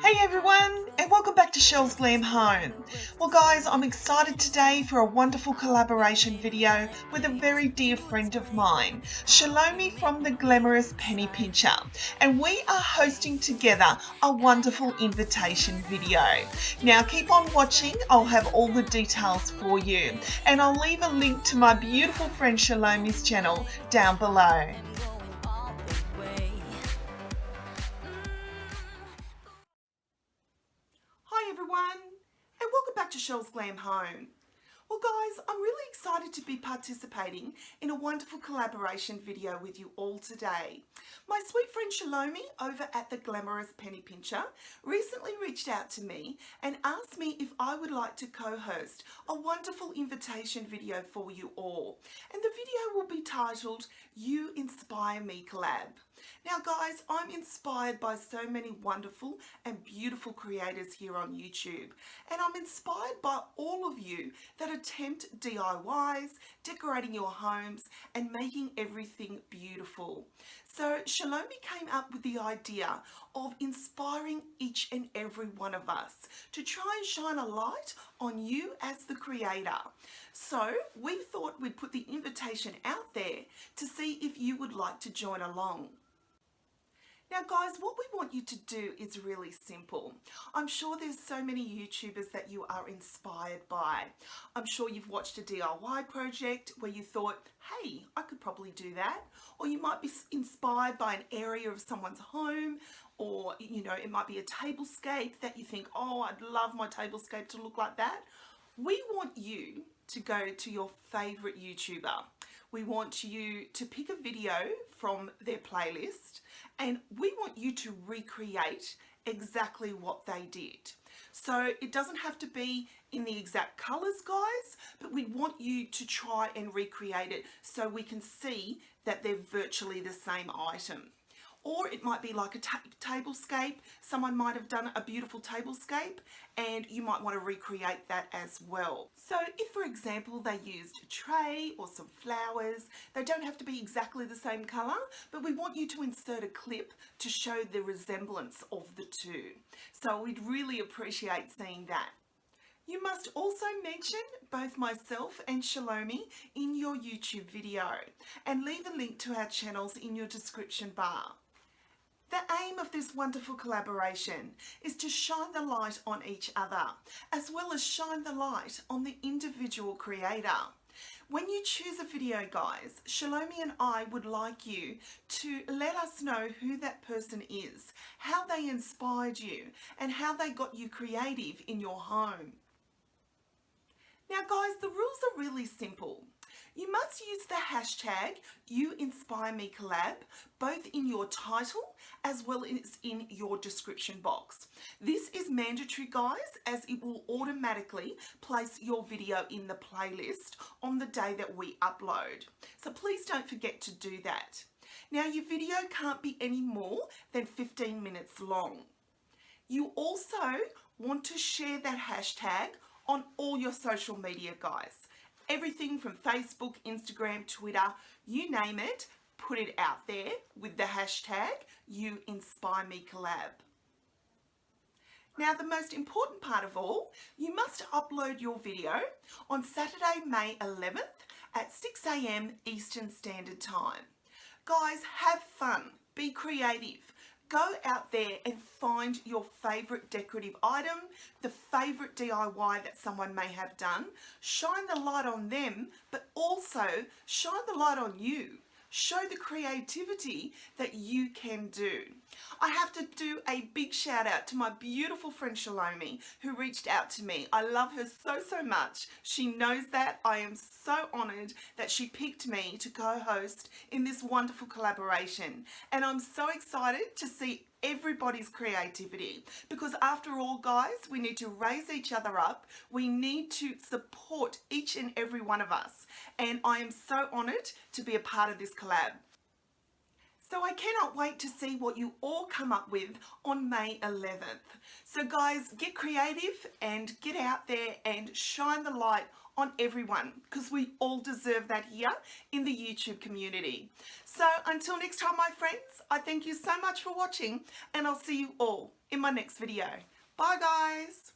Hey everyone, and welcome back to Chellesglamhome. Well guys, I'm excited today for a wonderful collaboration video with a very dear friend of mine, CHELOMIE from the Glamorous Penny Pincher, and we are hosting together a wonderful invitation video. Now keep on watching, I'll have all the details for you, and I'll leave a link to my beautiful friend CHELOMIE's channel down below. Hi everyone, and welcome back to Chellesglamhome. Well guys, I'm really excited to be participating in a wonderful collaboration video with you all today. My sweet friend CHELOMIE over at the Glamorous Penny Pincher recently reached out to me and asked me if I would like to co-host a wonderful invitation video for you all. And the video will be titled You Inspire Me Collab. Now guys, I'm inspired by so many wonderful and beautiful creators here on YouTube, and I'm inspired by all of you that attempt DIYs, decorating your homes and making everything beautiful. So CHELOMIE came up with the idea of inspiring each and every one of us to try and shine a light on you as the creator. So we thought we'd put the invitation out there to see if you would like to join along. Now guys, what we want you to do is really simple. I'm sure there's so many YouTubers that you are inspired by. I'm sure you've watched a DIY project where you thought, hey, I could probably do that. Or you might be inspired by an area of someone's home, or you know, it might be a tablescape that you think, oh, I'd love my tablescape to look like that. We want you to go to your favorite YouTuber. We want you to pick a video from their playlist, and we want you to recreate exactly what they did. So it doesn't have to be in the exact colors, guys, but we want you to try and recreate it so we can see that they're virtually the same item. Or it might be like a tablescape. Someone might have done a beautiful tablescape and you might want to recreate that as well. So if, for example, they used a tray or some flowers, they don't have to be exactly the same colour, but we want you to insert a clip to show the resemblance of the two. So we'd really appreciate seeing that. You must also mention both myself and CHELOMIE in your YouTube video and leave a link to our channels in your description bar. The aim of this wonderful collaboration is to shine the light on each other, as well as shine the light on the individual creator. When you choose a video, guys, CHELOMIE and I would like you to let us know who that person is, how they inspired you, and how they got you creative in your home. Now guys, the rules are really simple. You must use the hashtag YOUINSPIREMECOLLAB both in your title as well as in your description box. This is mandatory, guys, as it will automatically place your video in the playlist on the day that we upload. So please don't forget to do that. Now your video can't be any more than 15 minutes long. You also want to share that hashtag on all your social media, guys. Everything from Facebook, Instagram, Twitter, you name it, put it out there with the hashtag YOUINSPIREMECOLLAB. Now the most important part of all, you must upload your video on Saturday, May 11th at 6 AM Eastern Standard Time. Guys, have fun, be creative. Go out there and find your favourite decorative item, the favourite DIY that someone may have done. Shine the light on them, but also shine the light on you. Show the creativity that you can do. I have to do a big shout out to my beautiful friend CHELOMIE who reached out to me. I love her so much. She knows that. I am so honoured that she picked me to co-host in this wonderful collaboration. And I'm so excited to see everybody's creativity, because after all, guys, we need to raise each other up. We need to support each and every one of us, and I am so honoured to be a part of this collab. So I cannot wait to see what you all come up with on May 11th. So guys, get creative and get out there and shine the light on everyone, because we all deserve that here in the YouTube community. So until next time, my friends, I thank you so much for watching, and I'll see you all in my next video. Bye guys.